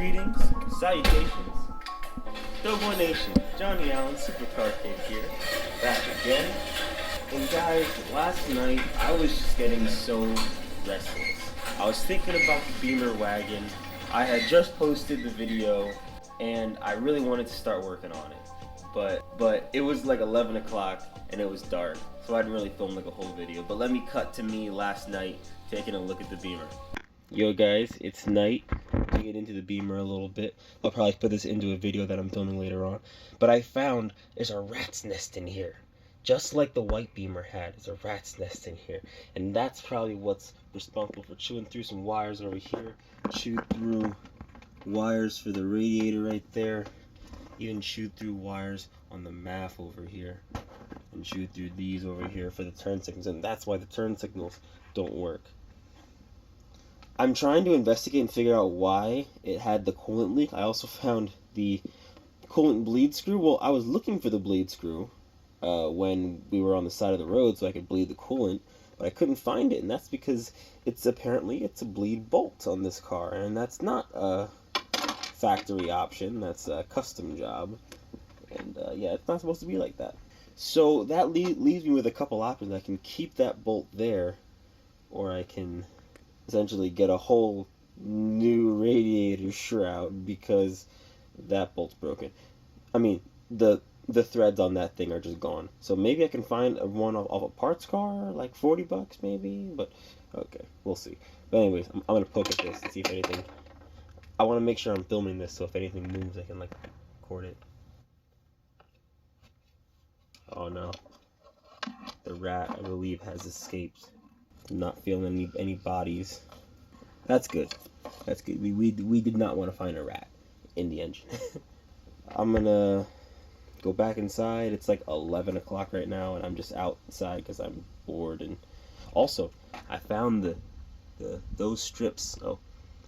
Greetings, salutations, Doughboy Nation, Johnny Allen, Supercar Kid here, back again. And guys, last night I was just getting so restless. I was thinking about the Beamer wagon. I had just posted the video and I really wanted to start working on it. But it was like 11 o'clock and it was dark, so I didn't really film like a whole video. But let me cut to me last night taking a look at the Beamer. Yo guys, it's night. To get into the Beamer a little bit. I'll probably put this into a video that I'm filming later on. But I found there's a rat's nest in here. Just like the white Beamer had, there's a rat's nest in here. And that's probably what's responsible for chewing through some wires over here. Chewed through wires for the radiator right there. Even chewed through wires on the MAF over here. And chewed through these over here for the turn signals. And that's why the turn signals don't work. I'm trying to investigate and figure out why it had the coolant leak. I also found the coolant bleed screw. Well, I was looking for the bleed screw when we were on the side of the road so I could bleed the coolant, but I couldn't find it, and that's because it's a bleed bolt on this car, and that's not a factory option. That's a custom job, and yeah, it's not supposed to be like that. So that leaves me with a couple options. I can keep that bolt there, or I can essentially get a whole new radiator shroud because that bolt's broken. I mean, the threads on that thing are just gone. So maybe I can find one off a parts car, like 40 bucks maybe, but okay, we'll see. But anyways, I'm gonna poke at this and see if anything, I want to make sure I'm filming this so if anything moves I can like record it. Oh no, the rat I believe has escaped. I'm not feeling any bodies. That's good. That's good. We did not want to find a rat in the engine. I'm gonna go back inside. It's like 11 o'clock right now, and I'm just outside because I'm bored. And also, I found those strips. Oh,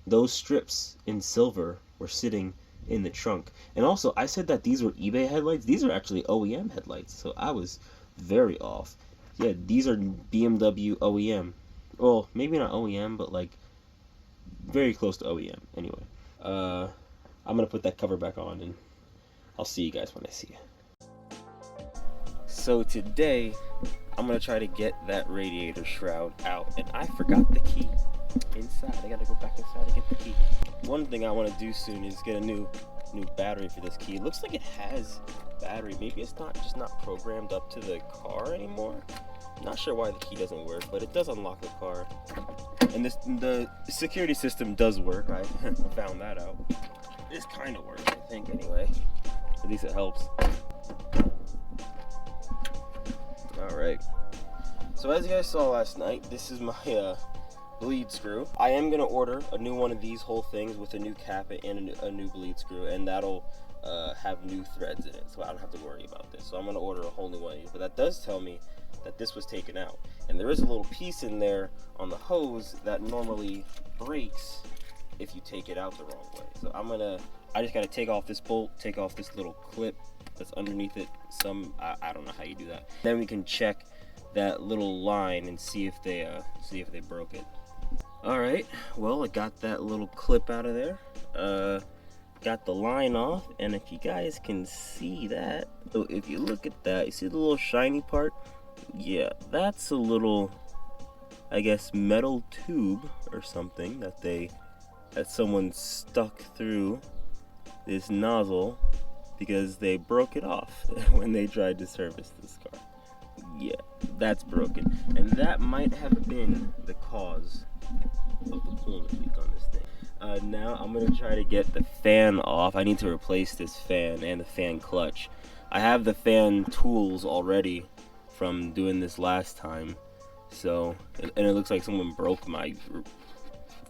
those strips in silver were sitting in the trunk. And also, I said that these were eBay headlights. These are actually OEM headlights, so I was very off. Yeah, these are BMW OEM. Well, maybe not OEM, but like very close to OEM. Anyway, I'm gonna put that cover back on, and I'll see you guys when I see you. So today, I'm gonna try to get that radiator shroud out, and I forgot the key inside. I gotta go back inside and get the key. One thing I want to do soon is get a new battery for this key. It looks like it has battery. Maybe it's just not programmed up to the car anymore. I'm not sure why the key doesn't work, but it does unlock the car. And the security system does work. I found that out. This kind of works, I think, anyway. At least it helps. Alright. So as you guys saw last night, this is my bleed screw. I am going to order a new one of these whole things with a new cap and a new bleed screw, and that'll have new threads in it, so I don't have to worry about this. So I'm going to order a whole new one of these, but that does tell me that this was taken out, and there is a little piece in there on the hose that normally breaks if you take it out the wrong way. So I just got to take off this bolt, take off this little clip that's underneath it. I don't know how you do that. Then we can check that little line and see if they broke it. All right, well, I got that little clip out of there. Got the line off, and if you guys can see that, so if you look at that, you see the little shiny part? Yeah, that's a little, I guess, metal tube or something that someone stuck through this nozzle because they broke it off when they tried to service this car. Yeah, that's broken, and that might have been the cause of the coolant leak on this thing. Now I'm gonna try to get the fan off. I need to replace this fan and the fan clutch. I have the fan tools already from doing this last time, so, and it looks like someone broke my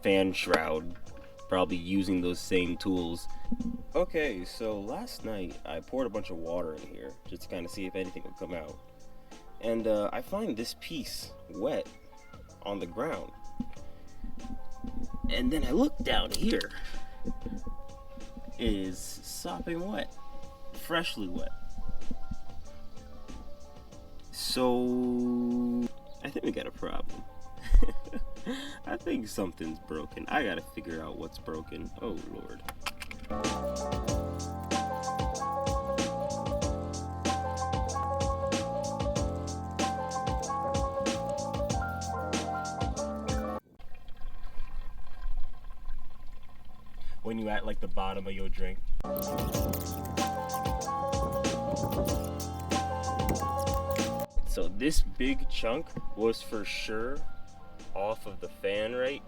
fan shroud, probably using those same tools. Okay, so last night I poured a bunch of water in here just to kind of see if anything would come out, and I find this piece wet on the ground, and then I look down here. It is sopping wet, freshly wet. So I think we got a problem. I think something's broken. I gotta figure out what's broken. Oh, Lord. When you at like the bottom of your drink. So this big chunk was for sure off of the fan, right?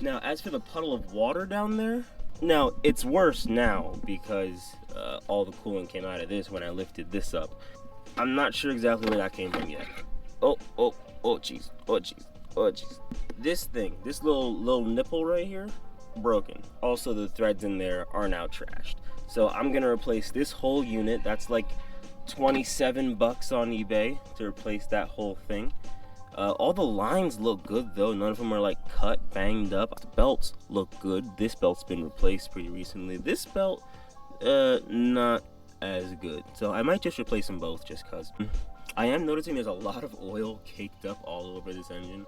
Now, as for the puddle of water down there, now it's worse now because all the coolant came out of this when I lifted this up. I'm not sure exactly where that came from yet. Oh, jeez, oh, jeez, oh, jeez. This thing, this little nipple right here, broken. Also, the threads in there are now trashed. So I'm gonna replace this whole unit. That's like 27 bucks on eBay to replace that whole thing. All the lines look good though. None of them are like cut, banged up. The belts look good. This belt's been replaced pretty recently. This belt, not as good. So I might just replace them both just cause. I am noticing there's a lot of oil caked up all over this engine.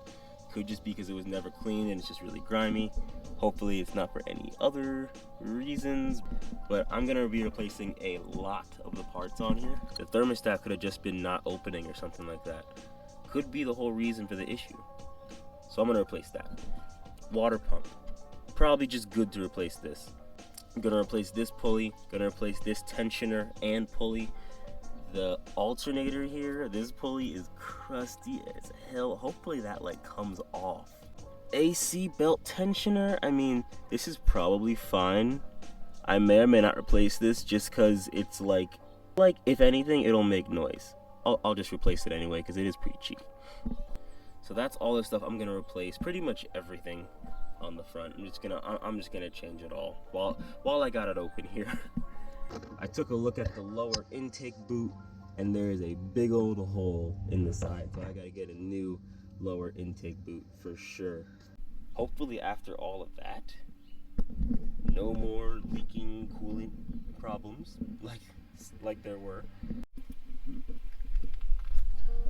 Could just be because it was never cleaned and it's just really grimy. Hopefully it's not for any other reasons, but I'm gonna be replacing a lot of the parts on here. The thermostat could have just been not opening or something like that. Could be the whole reason for the issue. So I'm gonna replace that. Water pump, probably just good to replace this. I'm gonna replace this pulley, gonna replace this tensioner and pulley. The alternator here, this pulley is crusty as hell. Hopefully that like comes off. AC belt tensioner, I mean, this is probably fine. I may or may not replace this just cause it's like if anything, it'll make noise. I'll just replace it anyway because it is pretty cheap. So that's all the stuff I'm gonna replace. Pretty much everything on the front. I'm just gonna change it all while I got it open here. I took a look at the lower intake boot and there is a big old hole in the side, so I gotta get a new lower intake boot for sure. Hopefully after all of that, no more leaking coolant problems like there were.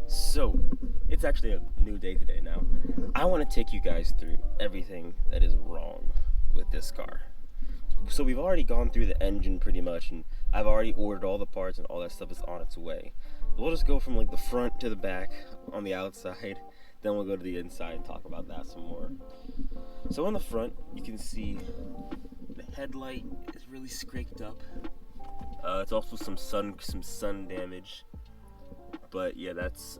So it's actually a new day today now. I want to take you guys through everything that is wrong with this car. So we've already gone through the engine pretty much, and I've already ordered all the parts and all that stuff is on its way. We'll just go from like the front to the back on the outside, then we'll go to the inside and talk about that some more. So on the front, you can see the headlight is really scraped up. It's also some sun damage, but yeah, that's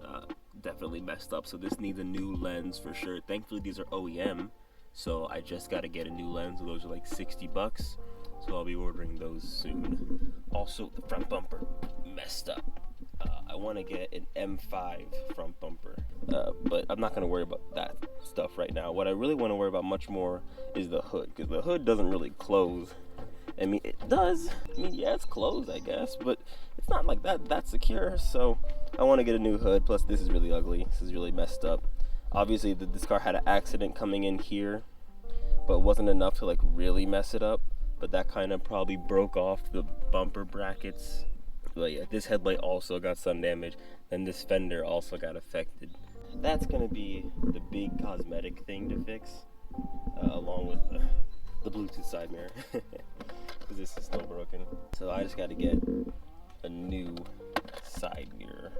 definitely messed up. So this needs a new lens for sure. Thankfully, these are OEM. So I just got to get a new lens. Those are like 60 bucks. So I'll be ordering those soon. Also, the front bumper messed up. I want to get an M5 front bumper, but I'm not going to worry about that stuff right now. What I really want to worry about much more is the hood, because the hood doesn't really close. I mean, it does. I mean, yeah, it's closed, I guess, but it's not like that secure. So I want to get a new hood. Plus, this is really ugly. This is really messed up. Obviously, this car had an accident coming in here, but it wasn't enough to like really mess it up. But that kind of probably broke off the bumper brackets. But yeah, this headlight also got sun damage, and this fender also got affected. That's gonna be the big cosmetic thing to fix, along with the Bluetooth side mirror, because this is still broken. So I just got to get a new side mirror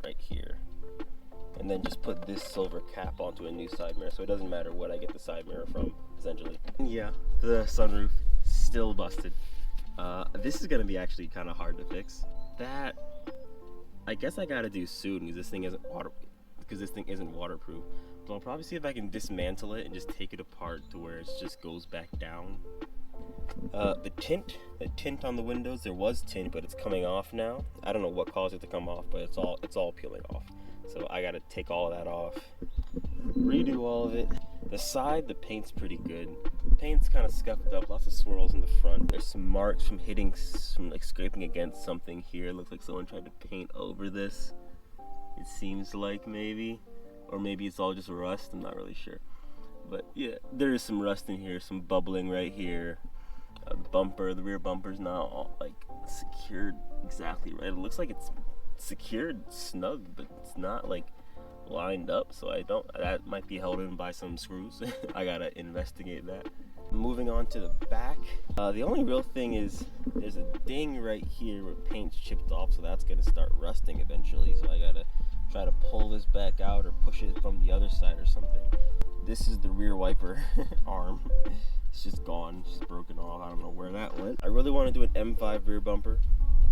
right here, and then just put this silver cap onto a new side mirror, so it doesn't matter what I get the side mirror from, essentially. Yeah, the sunroof still busted. This is gonna be actually kind of hard to fix. That I guess I gotta do soon because this thing isn't waterproof. So I'll probably see if I can dismantle it and just take it apart to where it just goes back down. The tint on the windows, there was tint, but it's coming off now. I don't know what caused it to come off, but it's all peeling off. So I gotta take all of that off, redo all of it. The side, the paint's pretty good. The paint's kind of scuffed up, lots of swirls in the front. There's some marks from like scraping against something here. It looks like someone tried to paint over this. It seems like maybe, or maybe it's all just rust, I'm not really sure. But yeah, there is some rust in here, some bubbling right here. The rear bumper's not all like secured exactly right. It looks like it's secured snug, but it's not like lined up, so that might be held in by some screws. I gotta investigate that. Moving on to the back, the only real thing is there's a ding right here where paint's chipped off, so that's gonna start rusting eventually, so I gotta try to pull this back out or push it from the other side or something. This is the rear wiper arm. It's just gone, it's just broken off. I don't know where that went. I really want to do an M5 rear bumper,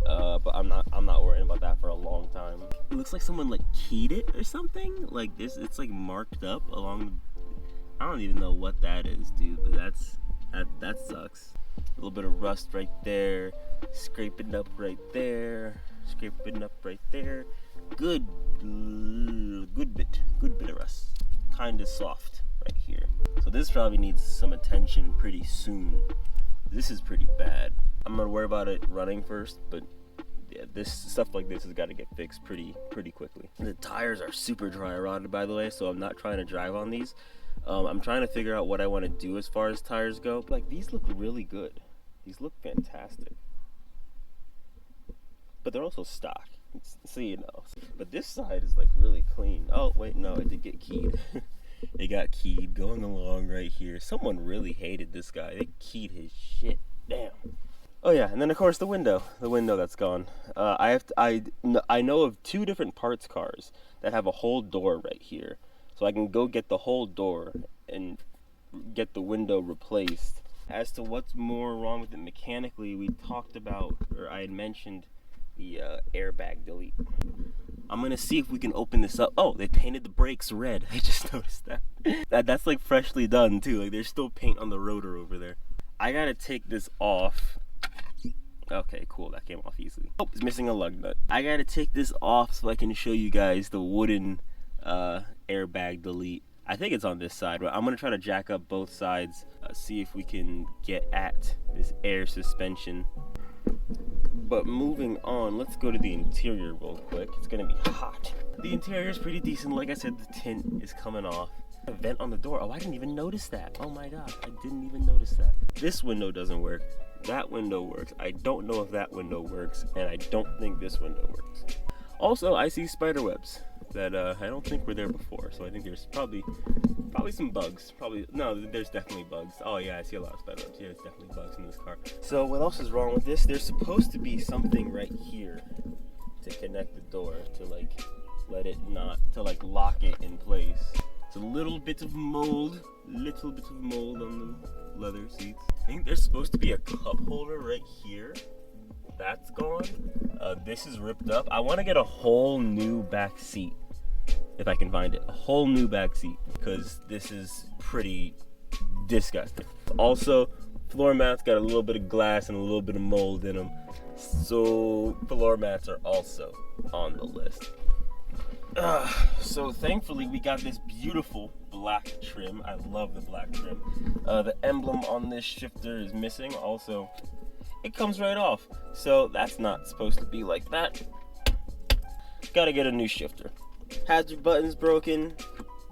but I'm not worrying about that for a long time. It looks like someone like keyed it or something. Like this, it's like marked up along the, I don't even know what that is, dude, but that sucks. A little bit of rust right there, scraping up right there, scraping up right there. Good bit of rust. Kind of soft right here. So this probably needs some attention pretty soon. This is pretty bad. I'm gonna worry about it running first, but yeah, this stuff like this has got to get fixed pretty quickly. The tires are super dry rotted, by the way, so I'm not trying to drive on these. I'm trying to figure out what I want to do as far as tires go. Like, these look really good. These look fantastic. But they're also stock, so you know. But this side is like really clean. Oh wait, no, it did get keyed. It got keyed going along right here. Someone really hated this guy. They keyed his shit. Damn. Oh yeah, and then of course the window that's gone. I know of 2 different parts cars that have a whole door right here, so I can go get the whole door and get the window replaced. As to what's more wrong with it mechanically, we talked about, or I had mentioned, the airbag delete. I'm gonna see if we can open this up. Oh, they painted the brakes red. I just noticed that. That's like freshly done too. Like, there's still paint on the rotor over there. I gotta take this off. Okay, cool, that came off easily. Oh, it's missing a lug nut. I gotta take this off so I can show you guys the wooden airbag delete. I think it's on this side, but I'm gonna try to jack up both sides, see if we can get at this air suspension. But moving on, let's go to the interior real quick. It's gonna be hot. The interior is pretty decent. Like I said, the tint is coming off. A vent on the door. Oh, I didn't even notice that. Oh my god, I didn't even notice that. This window doesn't work. That window works. I don't know if that window works, and I don't think this window works. Also, I see spider webs that I don't think were there before, so I think there's probably some bugs. No, there's definitely bugs. Oh yeah, I see a lot of spider webs. Yeah, there's definitely bugs in this car. So what else is wrong with this? There's supposed to be something right here to connect the door to like lock it in place. It's a little bit of mold on the leather seats. I think there's supposed to be a cup holder right here. That's gone. This is ripped up. I want to get a whole new back seat if I can find it. A whole new back seat, because this is pretty disgusting. Also, floor mats got a little bit of glass and a little bit of mold in them, so floor mats are also on the list. So thankfully we got this beautiful black trim. I love the black trim. The emblem on this shifter is missing. Also, it comes right off, so that's not supposed to be like that. Gotta get a new shifter. Hazard button's broken.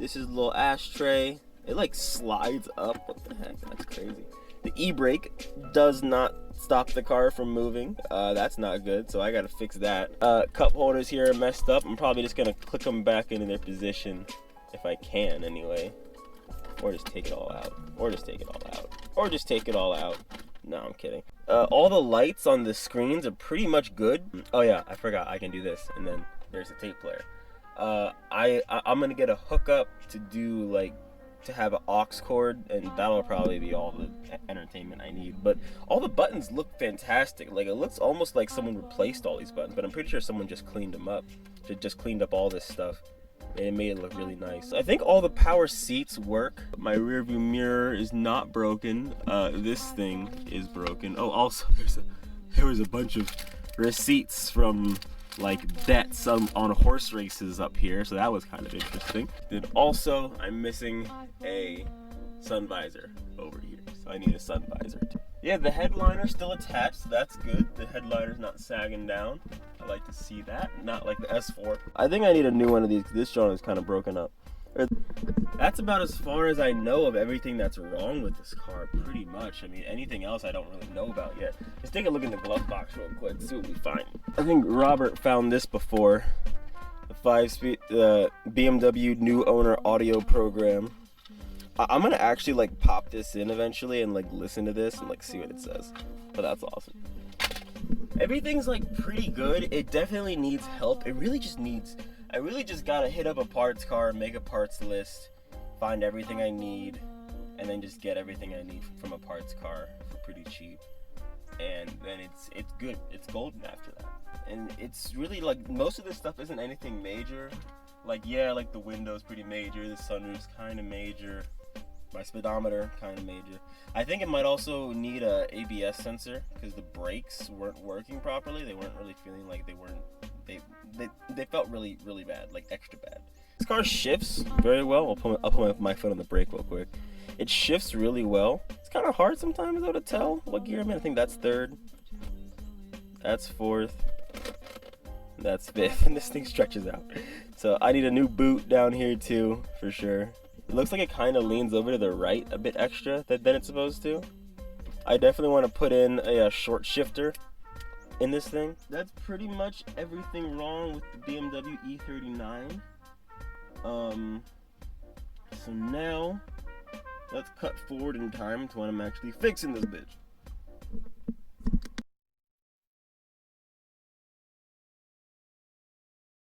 This is a little ashtray. It like slides up. What the heck? That's crazy. The e-brake does not stop the car from moving. That's not good, so I gotta fix that. Cup holders here are messed up. I'm probably just gonna click them back into their position if I can anyway. Or just take it all out. Or just take it all out. No, I'm kidding. All the lights on the screens are pretty much good. Oh yeah, I forgot I can do this, and then there's a tape player. I'm gonna get a hookup to have an aux cord, and that'll probably be all the entertainment I need. But all the buttons look fantastic. Like, it looks almost like someone replaced all these buttons, but I'm pretty sure someone just cleaned them up. Just cleaned up all this stuff, and it made it look really nice. I think all the power seats work. My rear view mirror is not broken. This thing is broken. Oh, also there was a bunch of receipts from like bets on horse races up here, so that was kind of interesting. Then also, I'm missing a sun visor over here, so I need a sun visor too. Yeah, the headliner's still attached, so that's good. The headliner's not sagging down. I like to see that, not like the S4. I think I need a new one of these, because this joint is kind of broken up. That's about as far as I know of everything that's wrong with this car, pretty much. I mean, anything else I don't really know about yet. Let's take a look in the glove box real quick, see what we find. I think Robert found this before. 5-speed BMW new owner audio program. I'm gonna actually like pop this in eventually and like listen to this and like see what it says. But that's awesome. Everything's like pretty good. It definitely needs help. I really just gotta hit up a parts car, make a parts list, find everything I need, and then just get everything I need from a parts car for pretty cheap. And then it's good. It's golden after that. And it's really like most of this stuff isn't anything major. Like yeah, like the window's pretty major, the sunroof's kind of major, my speedometer kind of major. I think it might also need a ABS sensor because the brakes weren't working properly. They weren't really feeling like they felt really bad, like extra bad. This car shifts very well. I'll put my foot on the brake real quick. It shifts really well. It's kind of hard sometimes though to tell what gear I'm in. I think that's third, that's fourth, that's fifth, and this thing stretches out. So I need a new boot down here too, for sure. It looks like it kind of leans over to the right a bit extra than it's supposed to. I definitely want to put in a short shifter in this thing. That's pretty much everything wrong with the BMW E39. So now, let's cut forward in time to when I'm actually fixing this bitch.